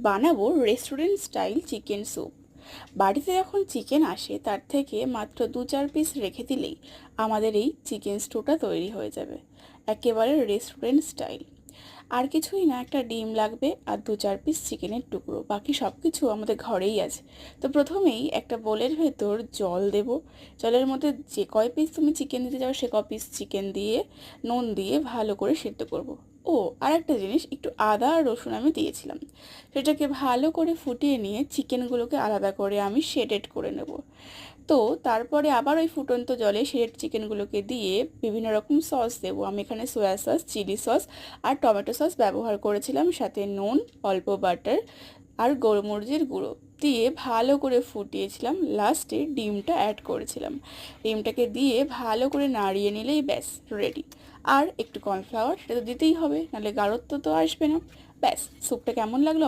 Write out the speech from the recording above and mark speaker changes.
Speaker 1: বানাবো restaurant style chicken soup. বাড়িতে যখন চিকেন আসে তার থেকে মাত্র 2-4 পিস রেখে দিলেই আমাদের এই চিকেন স্টুটা তৈরি হয়ে যাবে, একেবারে রেস্টুরেন্ট স্টাইল। আর কিছুই না, একটা ডিম লাগবে আর 2-4 পিস চিকেনের টুকরো, বাকি সব কিছু আমাদের ঘরেই আছে। তো প্রথমেই একটা বোলের ভেতর জল দেব। জলের মধ্যে যে কয় পিস তুমি চিকেন দিতে যাও সে ক পিস চিকেন দিয়ে নুন দিয়ে ভালো করে সেদ্ধ করব। ও আর একটা জিনিস, একটু আদা আর রসুন আমি দিয়েছিলাম। সেটাকে ভালো করে ফুটিয়ে নিয়ে চিকেনগুলোকে আলাদা করে আমি শেডেড করে নেব। তো তারপরে আবার ওই ফুটন্ত জলে শেড চিকেনগুলোকে দিয়ে বিভিন্ন রকম সস দেবো। আমি এখানে সয়া সস, চিলি সস আর টমেটো সস ব্যবহার করেছিলাম, সাথে নুন, অল্প বাটার আর গোলমরিচের গুঁড়ো দিয়ে ভালো করে ফুটিয়েছিলাম। লাস্টে ডিমটা অ্যাড করেছিলাম। ডিমটাকে দিয়ে ভালো করে নাড়িয়ে নিলেই ব্যাস রেডি। আর একটু কর্নফ্লাওয়ার, সেটা তো দিতেই হবে, নাহলে গাঢ়ত্ব তো আসবে না। ব্যাস, স্যুপটা কেমন লাগলো